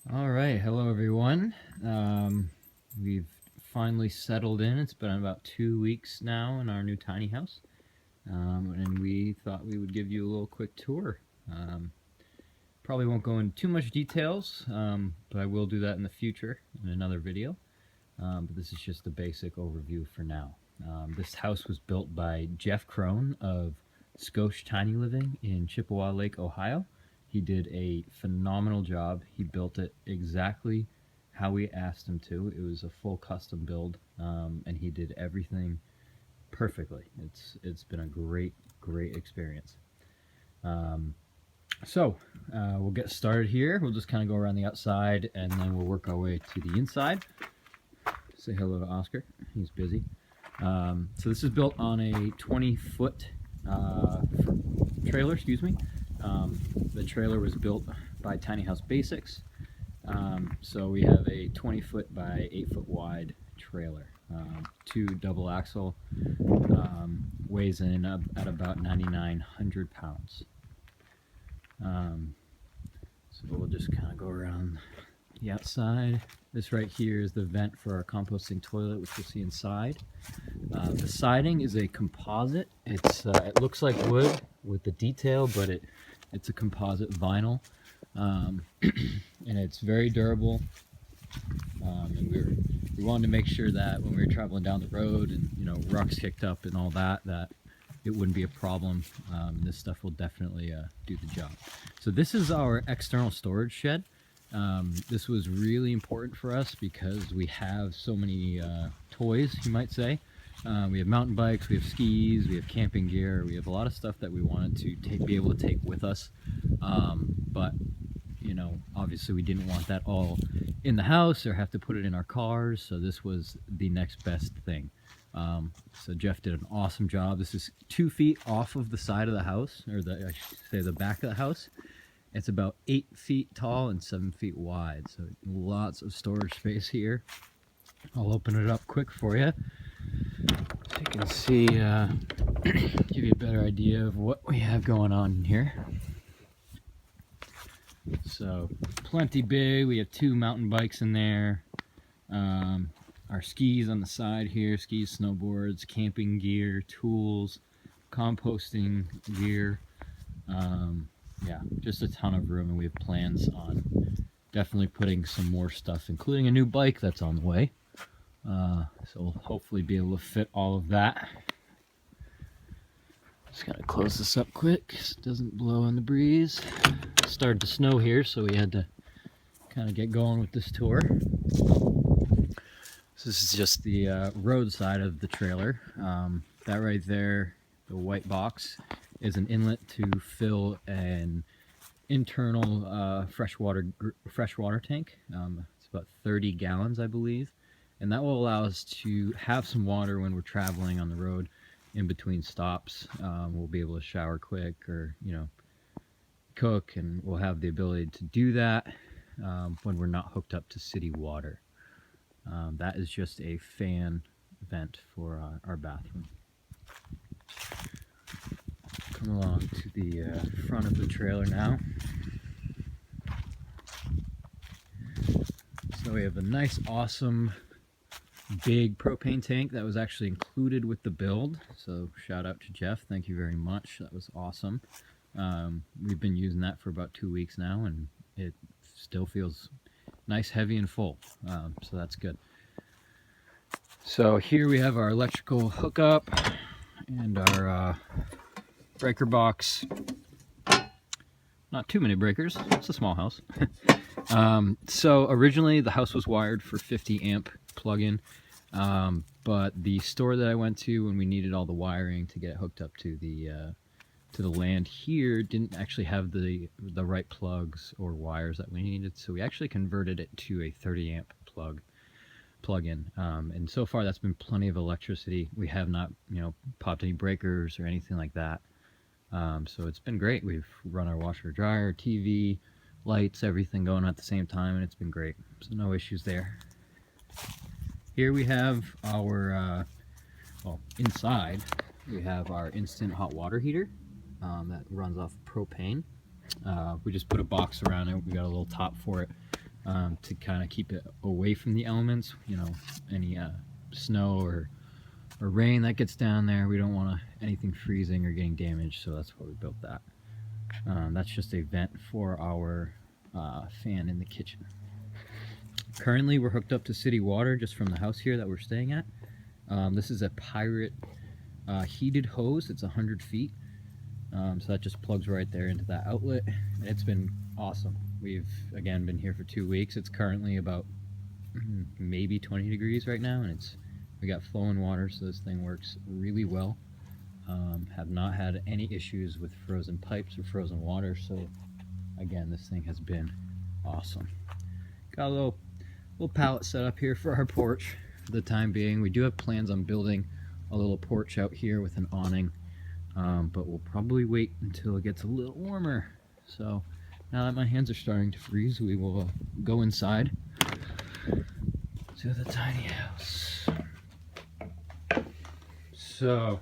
All right, hello everyone. We've finally settled in. It's been about 2 weeks now in our new tiny house, and we thought we would give you a little quick tour. Probably won't go into too much details, but I will do that in the future in another video. But this is just a basic overview for now. This house was built by Jeff Crone of Skosh Tiny Living in Chippewa Lake, Ohio. He did a phenomenal job. He built it exactly how we asked him to. It was a full custom build, and he did everything perfectly. It's been a great experience. We'll get started here. We'll just kind of go around the outside, and then we'll work our way to the inside. Say hello to Oscar. He's busy. So this is built on a 20-foot trailer, excuse me. The trailer was built by Tiny House Basics. So we have a 20-foot by 8-foot wide trailer. 2 double axle, weighs in at about 9,900 pounds. So we'll just kind of go around the outside. This right here is the vent for our composting toilet, which you'll see inside. The siding is a composite. It looks like wood with the detail, but it's a composite vinyl, and it's very durable. And we wanted to make sure that when we were traveling down the road and rocks kicked up and all that it wouldn't be a problem. This stuff will definitely do the job. So this is our external storage shed. This was really important for us because we have so many toys, you might say. We have mountain bikes, we have skis, we have camping gear, we have a lot of stuff that we wanted to be able to take with us. But obviously we didn't want that all in the house or have to put it in our cars, so this was the next best thing. So Jeff did an awesome job. This is 2 feet off of the side of the house, or I should say the back of the house. It's about 8 feet tall and 7 feet wide, so lots of storage space here. I'll open it up quick for you so you can see, give you a better idea of what we have going on in here. So plenty big. We have 2 mountain bikes in there. Our skis on the side here, skis, snowboards, camping gear, tools, composting gear. Yeah, just a ton of room, and we have plans on definitely putting some more stuff, including a new bike that's on the way. So we'll hopefully be able to fit all of that. Just gotta close this up quick so it doesn't blow in the breeze. It started to snow here, so we had to kind of get going with this tour. So this is just the road side of the trailer. That right there, the white box, is an inlet to fill an internal freshwater tank. It's about 30 gallons, I believe, and that will allow us to have some water when we're traveling on the road in between stops. We'll be able to shower quick, or cook, and we'll have the ability to do that when we're not hooked up to city water. That is just a fan vent for our bathroom. Come along to the front of the trailer now. So we have a nice, awesome, big propane tank that was actually included with the build. So shout out to Jeff, thank you very much. That was awesome. We've been using that for about 2 weeks now, and it still feels nice, heavy, and full. So that's good. So here we have our electrical hookup and our breaker box. Not too many breakers, it's a small house. So originally the house was wired for 50 amp plug-in, but the store that I went to when we needed all the wiring to get it hooked up to the land here didn't actually have the right plugs or wires that we needed, so we actually converted it to a 30 amp plug-in, and so far that's been plenty of electricity. We have not popped any breakers or anything like that. So it's been great. We've run our washer, dryer, TV, lights, everything going at the same time, and it's been great. So no issues there. Here we have our, inside we have our instant hot water heater that runs off propane. We just put a box around it. We got a little top for it. to kind of keep it away from the elements, you know, any snow or rain that gets down there. We don't want anything freezing or getting damaged, so that's why we built that. That's just a vent for our fan in the kitchen. Currently we're hooked up to city water just from the house here that we're staying at. This is a Pirate heated hose. It's 100 feet. So that just plugs right there into that outlet. It's been awesome. We've again been here for 2 weeks. It's currently about maybe 20 degrees right now, and we got flowing water, so this thing works really well. Have not had any issues with frozen pipes or frozen water, so again, this thing has been awesome. Got a little pallet set up here for our porch for the time being. We do have plans on building a little porch out here with an awning, but we'll probably wait until it gets a little warmer. So now that my hands are starting to freeze, we will go inside to the tiny house. So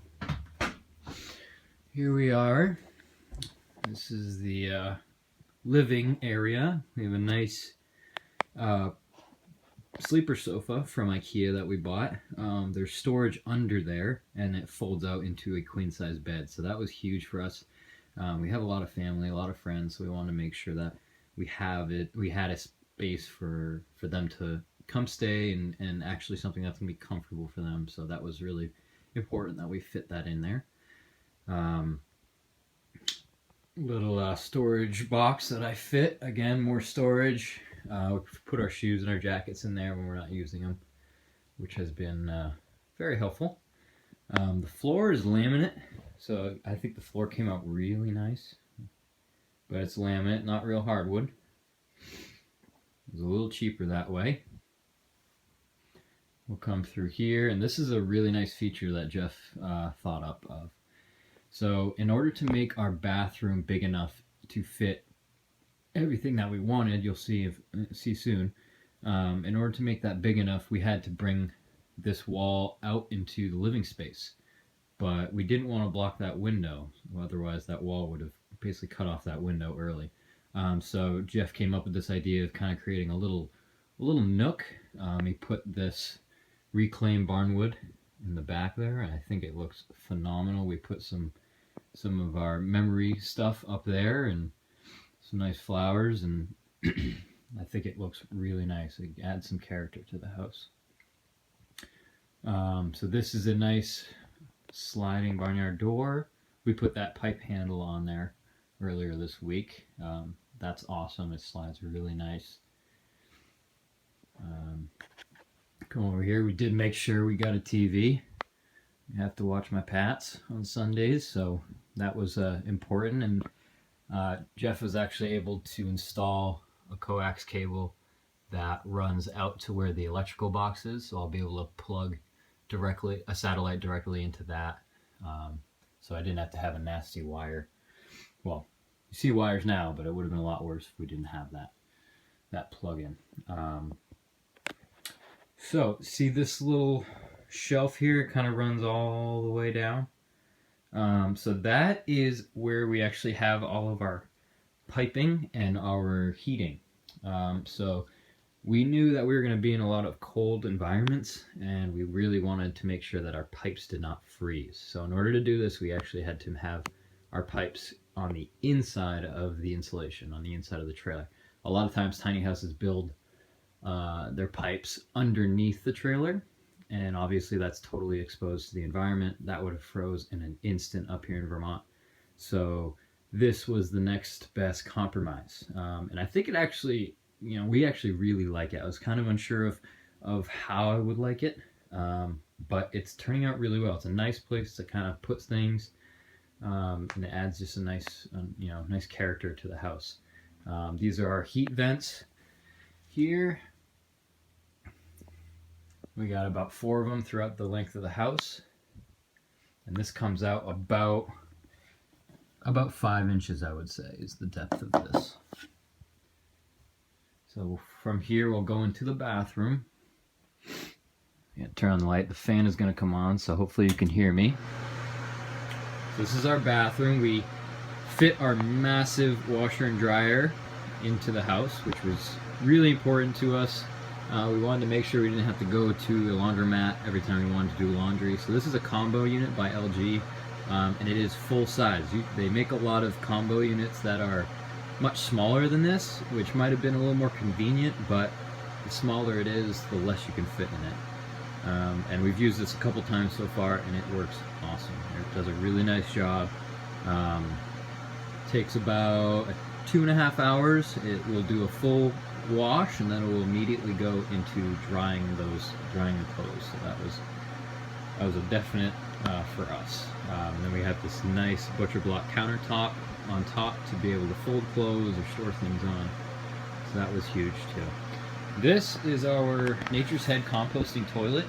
here we are. This is the living area. We have a nice sleeper sofa from IKEA that we bought. There's storage under there, and it folds out into a queen-size bed, so that was huge for us. We have a lot of family, a lot of friends, so we wanted to make sure that we had a space for them to come stay, and actually something that's gonna be comfortable for them. So that was really important that we fit that in there. Little storage box that I fit. Again, more storage. We put our shoes and our jackets in there when we're not using them, which has been very helpful. The floor is laminate, so I think the floor came out really nice. But it's laminate, not real hardwood. It's a little cheaper that way. We'll come through here, and this is a really nice feature that Jeff thought up of. So in order to make our bathroom big enough to fit everything that we wanted, you'll see soon, in order to make that big enough, we had to bring this wall out into the living space. But we didn't want to block that window, otherwise that wall would have basically cut off that window early. So Jeff came up with this idea of kind of creating a little nook. He put this reclaimed barnwood in the back there, and I think it looks phenomenal. We put some of our memory stuff up there and some nice flowers, and I think it looks really nice. It adds some character to the house. So this is a nice sliding barnyard door. We put that pipe handle on there earlier this week. That's awesome. It slides really nice. Come over here. We did make sure we got a TV. I have to watch my Pats on Sundays, so that was important. And Jeff was actually able to install a coax cable that runs out to where the electrical box is, so I'll be able to plug a satellite directly into that. So I didn't have to have a nasty wire. Well, you see wires now, but it would have been a lot worse if we didn't have that plug-in. So see this little shelf here? It kind of runs all the way down. So that is where we actually have all of our piping and our heating. So we knew that we were going to be in a lot of cold environments, and we really wanted to make sure that our pipes did not freeze. So in order to do this, we actually had to have our pipes on the inside of the insulation, on the inside of the trailer. A lot of times tiny houses build their pipes underneath the trailer, and obviously that's totally exposed to the environment. That would have froze in an instant up here in Vermont. So this was the next best compromise. And I think it actually, we actually really like it. I was kind of unsure of how I would like it, but it's turning out really well. It's a nice place to kind of put things, and it adds just a nice, nice character to the house. These are our heat vents here. We got about 4 of them throughout the length of the house, and this comes out about 5 inches, I would say, is the depth of this. So from here we'll go into the bathroom. Turn on the light. The fan is going to come on, so hopefully you can hear me. This is our bathroom. We fit our massive washer and dryer into the house, which was really important to us. We wanted to make sure we didn't have to go to the laundromat every time we wanted to do laundry. So this is a combo unit by LG, and it is full size. They make a lot of combo units that are much smaller than this, which might have been a little more convenient, but the smaller it is, the less you can fit in it. And we've used this a couple times so far, and it works awesome. It does a really nice job. Takes about 2.5 hours. It will do a full wash, and then it will immediately go into drying the clothes. So that was a definite for us. And then we have this nice butcher block countertop on top to be able to fold clothes or store things on. So that was huge too. This is our Nature's Head composting toilet.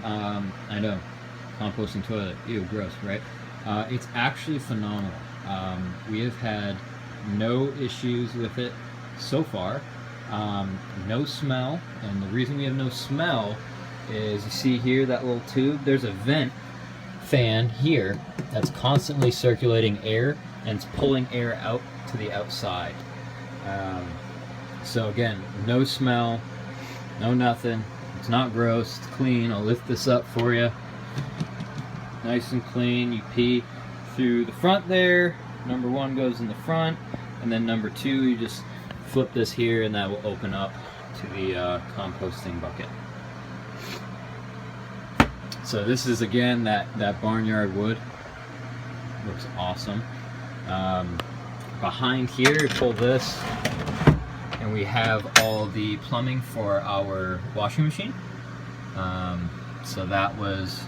I know, composting toilet, ew, gross, right? It's actually phenomenal. We have had no issues with it so far. No smell, and the reason we have no smell is, you see here that little tube, there's a vent fan here that's constantly circulating air, and it's pulling air out to the outside. So again, no smell, no nothing. It's not gross, it's clean. I'll lift this up for you. Nice and clean. You pee through the front there. Number one goes in the front, and then number two, you just flip this here and that will open up to the composting bucket. So this is again that barnyard wood. Looks awesome. Behind here, pull this, and we have all the plumbing for our washing machine. So that was,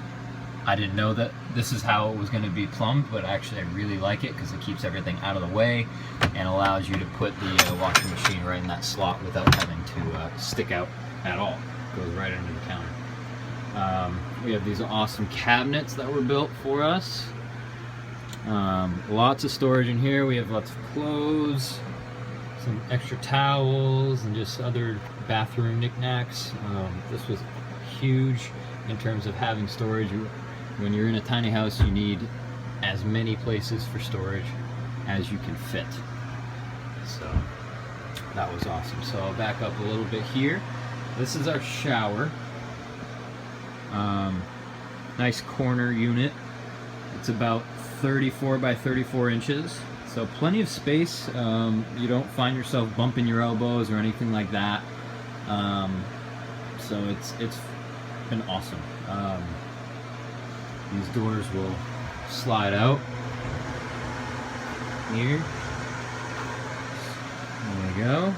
I didn't know that this is how it was going to be plumbed, but actually I really like it because it keeps everything out of the way and allows you to put the washing machine right in that slot without having to stick out at all. It goes right under the counter. We have these awesome cabinets that were built for us. Lots of storage in here. We have lots of clothes, some extra towels, and just other bathroom knickknacks. This was huge in terms of having storage. When you're in a tiny house, you need as many places for storage as you can fit. So that was awesome. So I'll back up a little bit here. This is our shower. Nice corner unit. It's about 34 by 34 inches. So plenty of space. You don't find yourself bumping your elbows or anything like that. So it's been awesome. These doors will slide out here. There we go.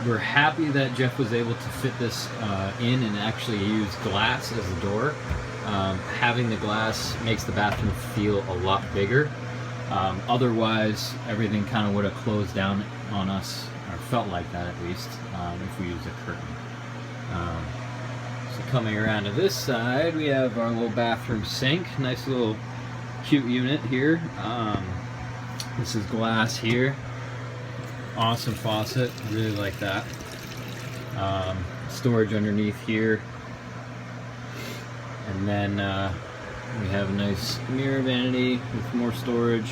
We're happy that Jeff was able to fit this in and actually use glass as a door. Having the glass makes the bathroom feel a lot bigger. Otherwise, everything kind of would have closed down on us, or felt like that at least, if we used a curtain. So coming around to this side, we have our little bathroom sink. Nice little cute unit here. This is glass here. Awesome faucet, really like that. Storage underneath here. And then we have a nice mirror vanity with more storage.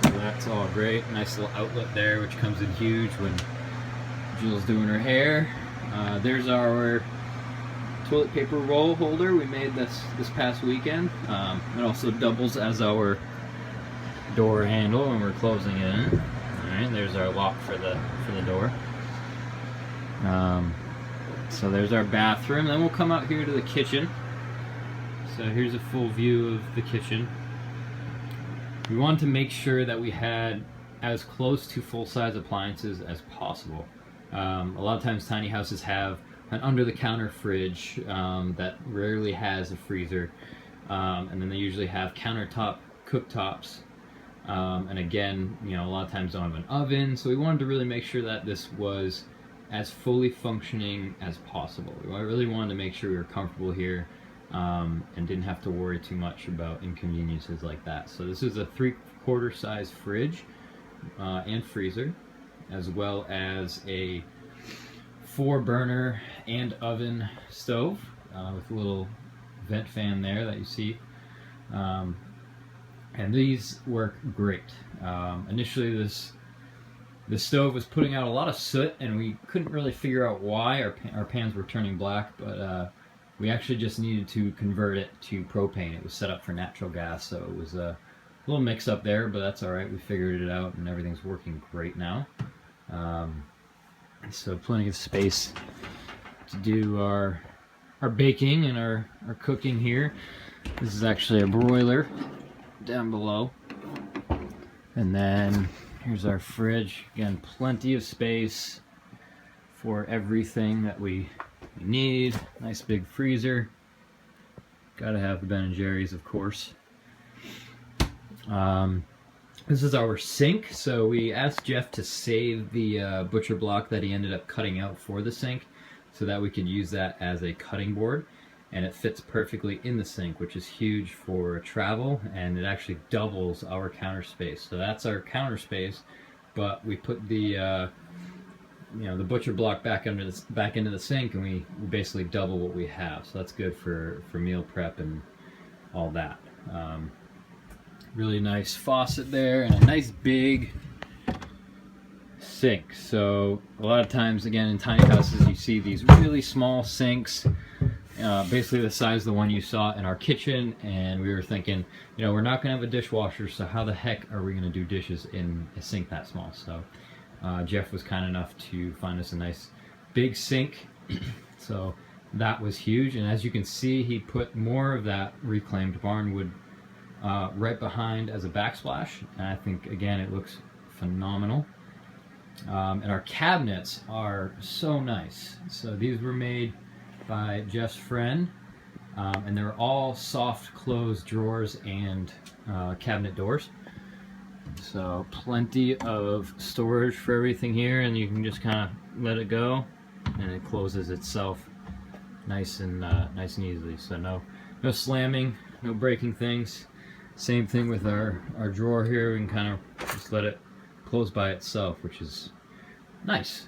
So that's all great. Nice little outlet there, which comes in huge when Jill's doing her hair. There's our toilet paper roll holder we made this past weekend. It also doubles as our door handle when we're closing it in. Alright, there's our lock for the door. So there's our bathroom. Then we'll come out here to the kitchen. So here's a full view of the kitchen. We wanted to make sure that we had as close to full-size appliances as possible. A lot of times tiny houses have an under-the-counter fridge that rarely has a freezer. And then they usually have countertop cooktops. And again, you know, a lot of times don't have an oven. So we wanted to really make sure that this was as fully functioning as possible. I really wanted to make sure we were comfortable here and didn't have to worry too much about inconveniences like that. So this is a 3/4 size fridge and freezer, as well as a 4-burner and oven stove with a little vent fan there that you see. and these work great. Initially the stove was putting out a lot of soot, and we couldn't really figure out why our pans were turning black, but we actually just needed to convert it to propane. It was set up for natural gas, so it was a little mix up there, but that's all right. We figured it out, and everything's working great now. So plenty of space to do our baking and our cooking here. This is actually a broiler down below. And then here's our fridge. Again, plenty of space for everything that we need. Nice big freezer. Gotta have the Ben & Jerry's, of course. This is our sink. So we asked Jeff to save the butcher block that he ended up cutting out for the sink, so that we could use that as a cutting board. And it fits perfectly in the sink, which is huge for travel, and it actually doubles our counter space. So that's our counter space, but we put the the butcher block back into the sink, and we basically double what we have. So that's good for meal prep and all that. Really nice faucet there, and a nice big sink. So a lot of times, again, in tiny houses, you see these really small sinks, basically the size of the one you saw in our kitchen, and we were thinking, we're not going to have a dishwasher, so how the heck are we going to do dishes in a sink that small? So Jeff was kind enough to find us a nice big sink. So that was huge, and as you can see, he put more of that reclaimed barnwood right behind as a backsplash, and I think, again, it looks phenomenal. And our cabinets are so nice. So these were made by Jeff's friend, and they're all soft close drawers and cabinet doors. So plenty of storage for everything here, and you can just kind of let it go, and it closes itself nice and easily. So no slamming, no breaking things. Same thing with our drawer here. We can kind of just let it close by itself, which is nice.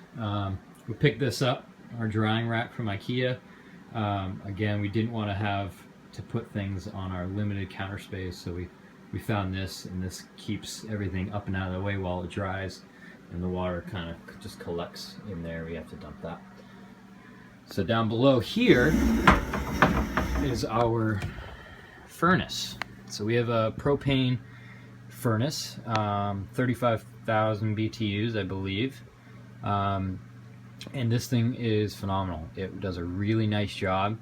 We picked this up, our drying rack from IKEA. Again, we didn't want to have to put things on our limited counter space, so we found this, and this keeps everything up and out of the way while it dries, and the water kind of just collects in there. We have to dump that. So down below here is our furnace. So we have a propane furnace, 35,000 BTUs, I believe. And this thing is phenomenal. It does a really nice job.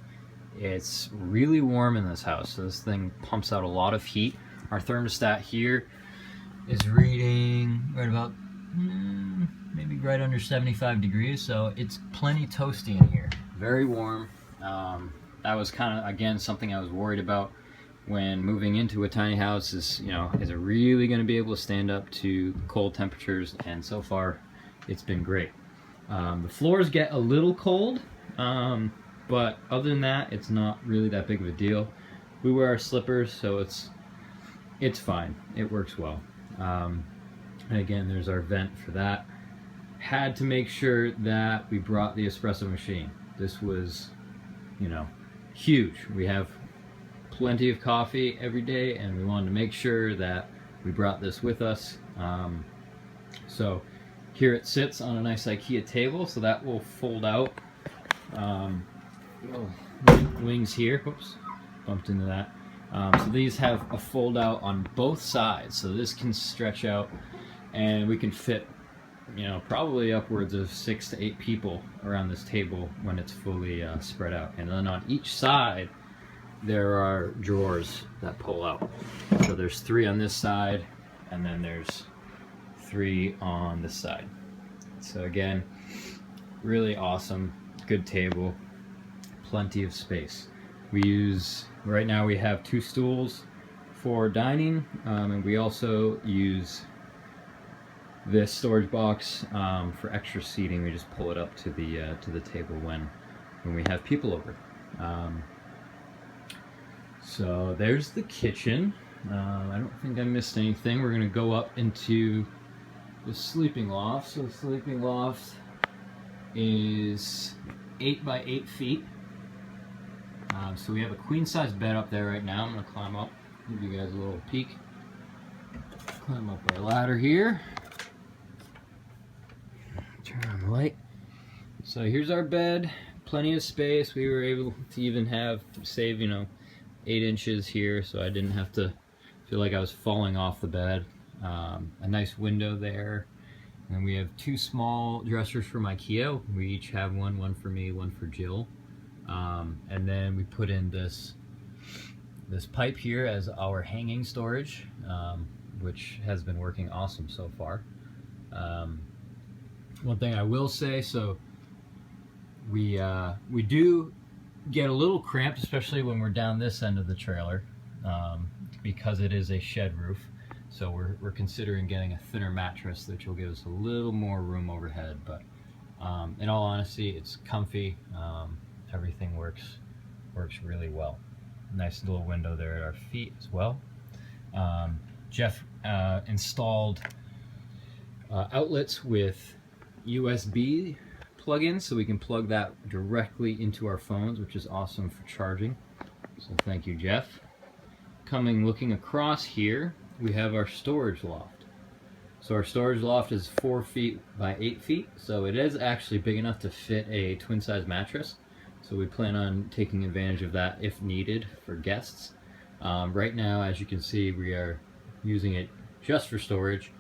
It's really warm in this house, so this thing pumps out a lot of heat. Our thermostat here is reading right about maybe right under 75 degrees, so it's plenty toasty in here. Very warm. That was kind of, again, something I was worried about when moving into a tiny house is, is it really going to be able to stand up to cold temperatures? And so far, it's been great. The floors get a little cold, but other than that, it's not really that big of a deal. We wear our slippers, so it's fine. It works well. And again, there's our vent for that. Had to make sure that we brought the espresso machine. This was, huge. We have plenty of coffee every day, and we wanted to make sure that we brought this with us. So here it sits on a nice IKEA table, so that will fold out. Wings here, whoops, bumped into that. So these have a fold out on both sides, so this can stretch out, and we can fit, probably upwards of 6 to 8 people around this table when it's fully spread out. And then on each side, there are drawers that pull out. So there's 3 on this side, and then there's 3 on this side. So again, really awesome, good table, plenty of space. Right now we have 2 stools for dining, and we also use this storage box for extra seating. We just pull it up to the table when we have people over. So there's the kitchen. I don't think I missed anything. We're gonna go up into the sleeping loft. So the sleeping loft is 8 by 8 feet. So we have a queen size bed up there right now. I'm gonna climb up, give you guys a little peek. Climb up our ladder here. Turn on the light. So here's our bed. Plenty of space. We were able to even save, 8 inches here, so I didn't have to feel like I was falling off the bed. A nice window there. And we have 2 small dressers from IKEA. We each have one for me, one for Jill. And then we put in this pipe here as our hanging storage, which has been working awesome so far. One thing I will say, so we do get a little cramped, especially when we're down this end of the trailer, because it is a shed roof. So we're considering getting a thinner mattress, which will give us a little more room overhead. But in all honesty, it's comfy. Everything works really well. Nice little window there at our feet as well. Jeff installed outlets with USB plug-ins, so we can plug that directly into our phones, which is awesome for charging. So thank you, Jeff. Looking across here, we have our storage loft. So our storage loft is 4 feet by 8 feet, so it is actually big enough to fit a twin-size mattress. So we plan on taking advantage of that if needed for guests. Right now, as you can see, we are using it just for storage,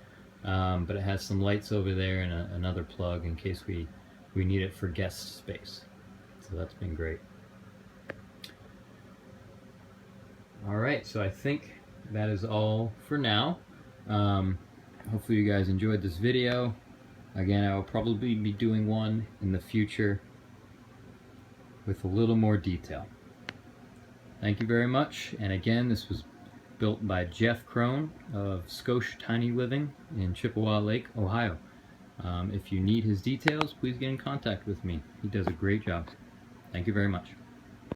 but it has some lights over there and another plug in case we need it for guest space. So that's been great. All right, so I think that is all for now. Hopefully you guys enjoyed this video. Again, I will probably be doing one in the future with a little more detail. Thank you very much. And again, this was built by Jeff Crone of Skosh Tiny Living in Chippewa Lake, Ohio. If you need his details, please get in contact with me. He does a great job. Thank you very much.